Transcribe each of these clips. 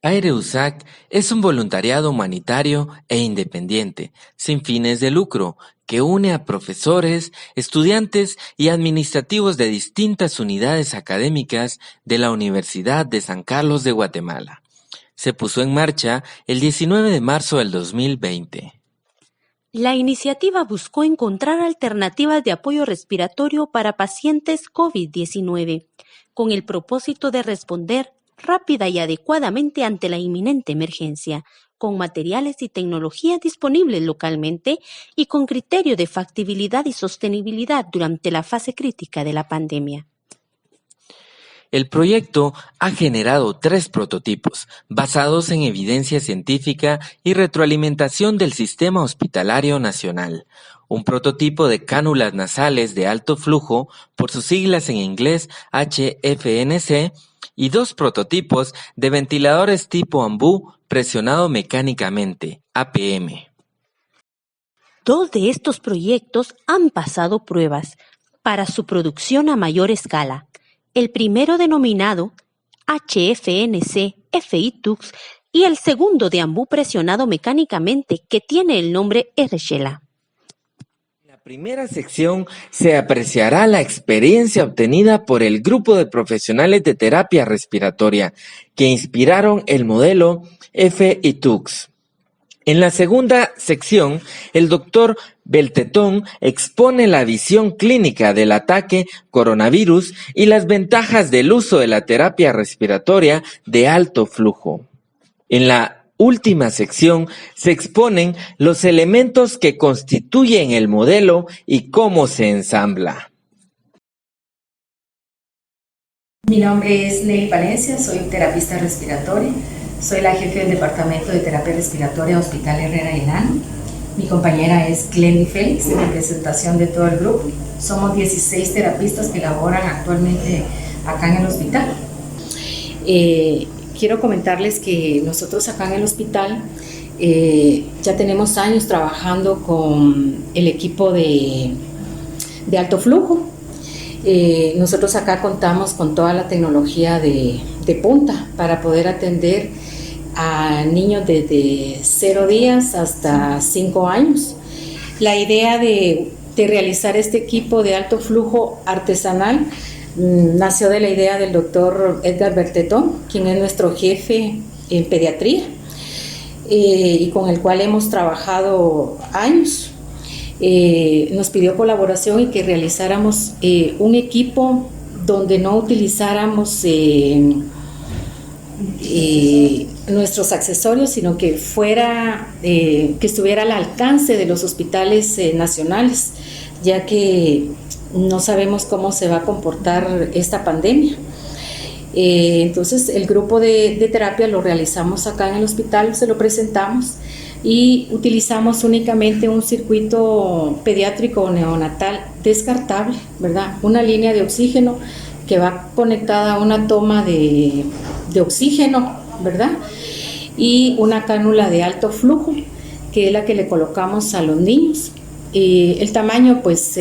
AIREUSAC es un voluntariado humanitario e independiente, sin fines de lucro, que une a profesores, estudiantes y administrativos de distintas unidades académicas de la Universidad de San Carlos de Guatemala. Se puso en marcha el 19 de marzo del 2020. La iniciativa buscó encontrar alternativas de apoyo respiratorio para pacientes COVID-19, con el propósito de responder rápida y adecuadamente ante la inminente emergencia, con materiales y tecnologías disponibles localmente y con criterio de factibilidad y sostenibilidad durante la fase crítica de la pandemia. El proyecto ha generado 3 prototipos, basados en evidencia científica y retroalimentación del Sistema Hospitalario Nacional. Un prototipo de cánulas nasales de alto flujo, por sus siglas en inglés HFNC, y 2 prototipos de ventiladores tipo AMBU presionado mecánicamente, APM. 2 de estos proyectos han pasado pruebas para su producción a mayor escala. El primero denominado HFNC FITUX y el segundo de AMBU presionado mecánicamente, que tiene el nombre RSHELA. En la primera sección se apreciará la experiencia obtenida por el grupo de profesionales de terapia respiratoria que inspiraron el modelo FITUX. En la segunda sección, el doctor Beltetón expone la visión clínica del ataque coronavirus y las ventajas del uso de la terapia respiratoria de alto flujo. En la última sección se exponen los elementos que constituyen el modelo y cómo se ensambla. Mi nombre es Nelly Valencia, soy terapista respiratoria. Soy la jefe del Departamento de Terapia Respiratoria Hospital Herrera Llenano. Mi compañera es Glenny Félix, en representación de todo el grupo. Somos 16 terapistas que laboran actualmente acá en el hospital. Quiero comentarles que nosotros acá en el hospital ya tenemos años trabajando con el equipo de alto flujo. Nosotros acá contamos con toda la tecnología de punta para poder atender a niños desde 0 días hasta 5 años. La idea de realizar este equipo de alto flujo artesanal nació de la idea del doctor Edgar Bertetón, quien es nuestro jefe en pediatría y con el cual hemos trabajado años. Nos pidió colaboración y que realizáramos un equipo donde no utilizáramos nuestros accesorios, sino que que estuviera al alcance de los hospitales nacionales, ya que no sabemos cómo se va a comportar esta pandemia. Entonces el grupo de terapia lo realizamos acá en el hospital, se lo presentamos y utilizamos únicamente un circuito pediátrico neonatal descartable, ¿verdad? Una línea de oxígeno que va conectada a una toma de oxígeno, ¿verdad? Y una cánula de alto flujo, que es la que le colocamos a los niños. El tamaño pues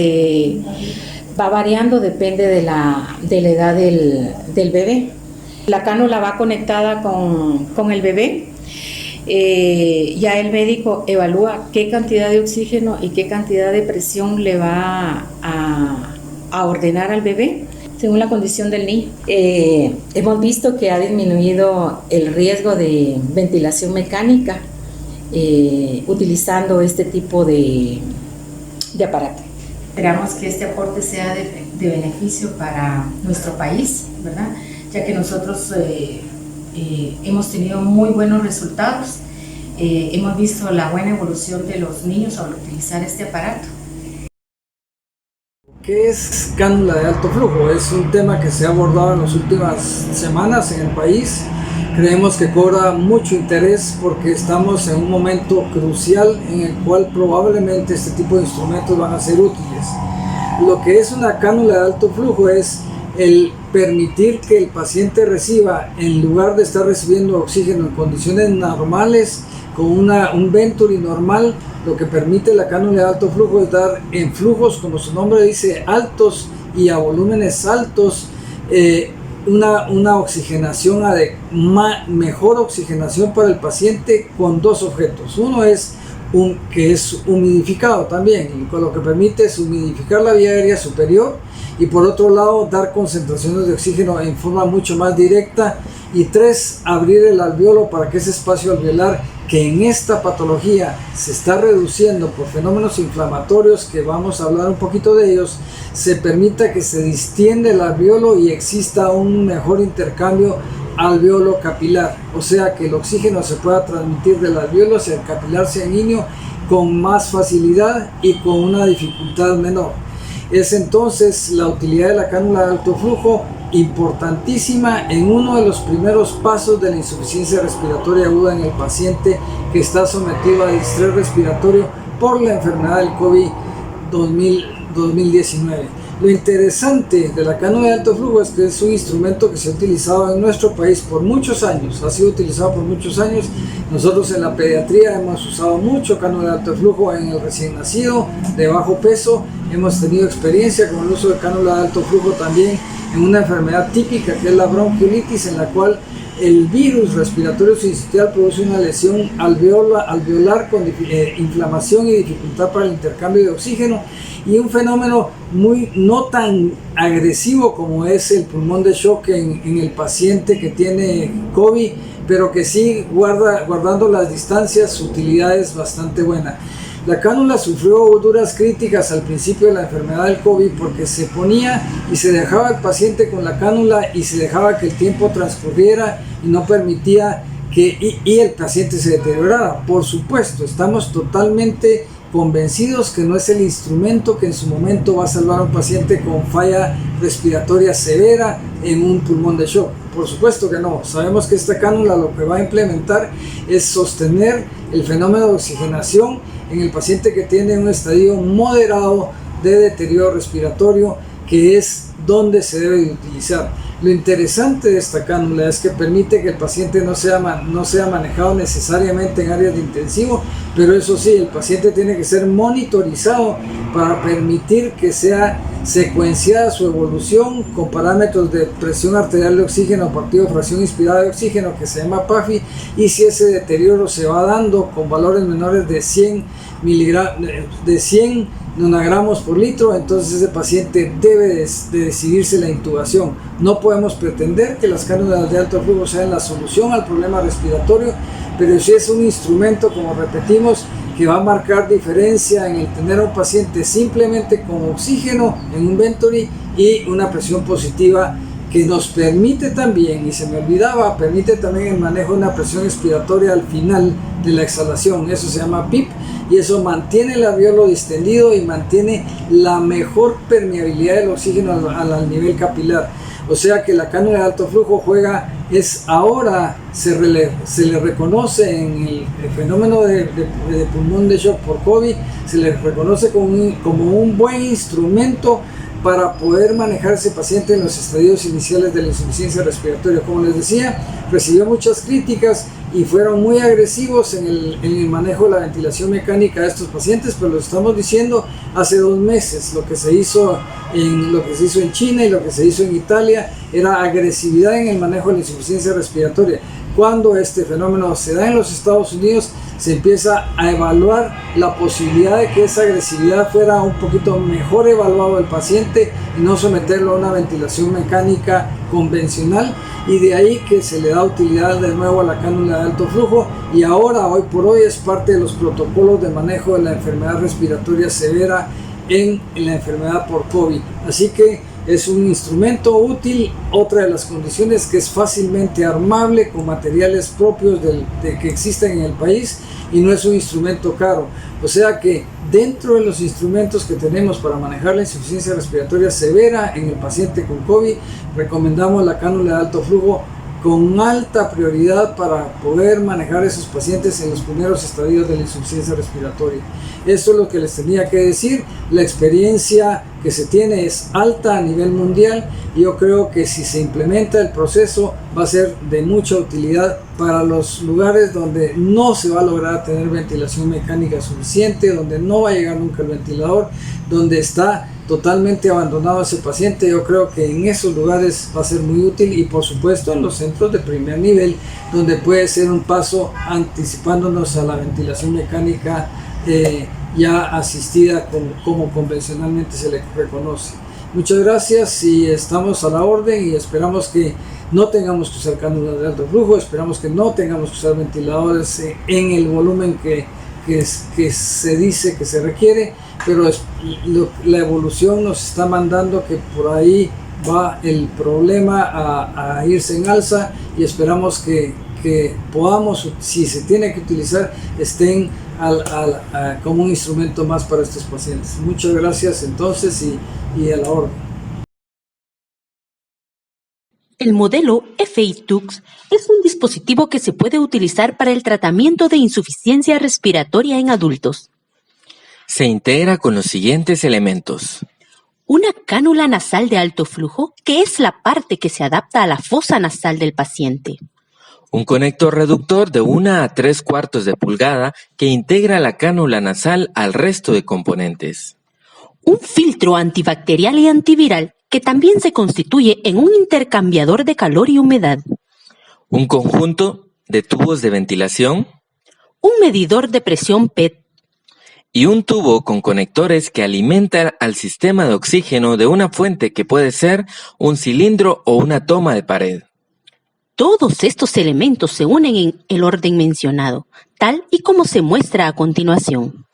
va variando, depende de la edad del bebé. La cánula va conectada con el bebé. Ya el médico evalúa qué cantidad de oxígeno y qué cantidad de presión le va a ordenar al bebé según la condición del niño. Hemos visto que ha disminuido el riesgo de ventilación mecánica utilizando este tipo de aparato. Esperamos que este aporte sea de beneficio para nuestro país, ¿verdad? Ya que nosotros hemos tenido muy buenos resultados. Hemos visto la buena evolución de los niños al utilizar este aparato. ¿Qué es cánula de alto flujo? Es un tema que se ha abordado en las últimas semanas en el país. Creemos que cobra mucho interés porque estamos en un momento crucial en el cual probablemente este tipo de instrumentos van a ser útiles. Lo que es una cánula de alto flujo es el permitir que el paciente reciba, en lugar de estar recibiendo oxígeno en condiciones normales, con un Venturi normal, lo que permite la cánula de alto flujo es dar en flujos, como su nombre dice, altos y a volúmenes altos, una oxigenación, mejor oxigenación para el paciente con dos objetos. Uno es que es humidificado también, con lo que permite es humidificar la vía aérea superior, y por otro lado dar concentraciones de oxígeno en forma mucho más directa. Y 3, abrir el alveolo para que ese espacio alveolar, que en esta patología se está reduciendo por fenómenos inflamatorios, que vamos a hablar un poquito de ellos, se permita que se distienda el alveolo y exista un mejor intercambio alveolo capilar, o sea que el oxígeno se pueda transmitir del alveolo hacia el capilar sanguíneo con más facilidad y con una dificultad menor. Es entonces la utilidad de la cánula de alto flujo importantísima en uno de los primeros pasos de la insuficiencia respiratoria aguda en el paciente que está sometido a distrés respiratorio por la enfermedad del COVID-2019. Lo interesante de la cánula de alto flujo es que es un instrumento que se ha utilizado en nuestro país por muchos años, ha sido utilizado por muchos años. Nosotros en la pediatría hemos usado mucho cánula de alto flujo en el recién nacido de bajo peso. Hemos tenido experiencia con el uso de cánula de alto flujo también en una enfermedad típica que es la bronquiolitis, en la cual el virus respiratorio sincitial produce una lesión alveolar con inflamación y dificultad para el intercambio de oxígeno, y un fenómeno no tan agresivo como es el pulmón de shock en el paciente que tiene COVID, pero que sí guardando las distancias, su utilidad es bastante buena. La cánula sufrió duras críticas al principio de la enfermedad del COVID porque se ponía y se dejaba al paciente con la cánula y se dejaba que el tiempo transcurriera y no permitía que el paciente se deteriorara. Por supuesto, estamos totalmente convencidos que no es el instrumento que en su momento va a salvar a un paciente con falla respiratoria severa en un pulmón de shock. Por supuesto que no. Sabemos que esta cánula lo que va a implementar es sostener el fenómeno de oxigenación en el paciente que tiene un estadio moderado de deterioro respiratorio, que es donde se debe de utilizar. Lo interesante de esta cánula es que permite que el paciente no sea manejado necesariamente en áreas de intensivo, pero eso sí, el paciente tiene que ser monitorizado para permitir que sea secuenciada su evolución con parámetros de presión arterial de oxígeno a partir de fracción inspirada de oxígeno, que se llama PAFI, y si ese deterioro se va dando con valores menores de 100 nanogramos por litro, entonces ese paciente debe de decidirse la intubación. No podemos pretender que las cánulas de alto flujo sean la solución al problema respiratorio, pero sí es un instrumento, como repetimos, que va a marcar diferencia en el tener a un paciente simplemente con oxígeno en un Venturi y una presión positiva, que nos permite también, y se me olvidaba, permite también el manejo de una presión expiratoria al final de la exhalación. Eso se llama PIP, y eso mantiene el alveolo distendido y mantiene la mejor permeabilidad del oxígeno al nivel capilar. O sea que la cánula de alto flujo ahora se le reconoce en el fenómeno de pulmón de shock por COVID, se le reconoce como un buen instrumento para poder manejar ese paciente en los estadios iniciales de la insuficiencia respiratoria. Como les decía, recibió muchas críticas y fueron muy agresivos en el manejo de la ventilación mecánica de estos pacientes, pero lo estamos diciendo hace 2 meses. Lo que se hizo en China y lo que se hizo en Italia era agresividad en el manejo de la insuficiencia respiratoria. Cuando este fenómeno se da en los Estados Unidos, se empieza a evaluar la posibilidad de que esa agresividad fuera un poquito mejor evaluado al paciente y no someterlo a una ventilación mecánica convencional, y de ahí que se le da utilidad de nuevo a la cánula de alto flujo, y ahora, hoy por hoy, es parte de los protocolos de manejo de la enfermedad respiratoria severa en la enfermedad por COVID. Así que es un instrumento útil. Otra de las condiciones, que es fácilmente armable con materiales propios que existen en el país, y no es un instrumento caro. O sea que dentro de los instrumentos que tenemos para manejar la insuficiencia respiratoria severa en el paciente con COVID, recomendamos la cánula de alto flujo con alta prioridad para poder manejar a esos pacientes en los primeros estadios de la insuficiencia respiratoria. Esto es lo que les tenía que decir. La experiencia que se tiene es alta a nivel mundial, y yo creo que si se implementa el proceso va a ser de mucha utilidad para los lugares donde no se va a lograr tener ventilación mecánica suficiente, donde no va a llegar nunca el ventilador, donde está totalmente abandonado a ese paciente. Yo creo que en esos lugares va a ser muy útil, y por supuesto en los centros de primer nivel, donde puede ser un paso anticipándonos a la ventilación mecánica ya asistida como convencionalmente se le reconoce. Muchas gracias y estamos a la orden, y esperamos que no tengamos que usar cánulas de alto flujo, esperamos que no tengamos que usar ventiladores en el volumen que se dice que se requiere, pero la evolución nos está mandando que por ahí va el problema a irse en alza, y esperamos que podamos, si se tiene que utilizar, estén como un instrumento más para estos pacientes. Muchas gracias entonces, y a la orden. El modelo FI-TUX es un dispositivo que se puede utilizar para el tratamiento de insuficiencia respiratoria en adultos. Se integra con los siguientes elementos: Una cánula nasal de alto flujo, que es la parte que se adapta a la fosa nasal del paciente. un conector reductor de 1 a 3/4 de pulgada que integra la cánula nasal al resto de componentes. Un filtro antibacterial y antiviral que también se constituye en un intercambiador de calor y humedad. Un conjunto de tubos de ventilación Un medidor de presión PET. y un tubo con conectores que alimentan al sistema de oxígeno de una fuente que puede ser un cilindro o una toma de pared. Todos estos elementos se unen en el orden mencionado, tal y como se muestra a continuación.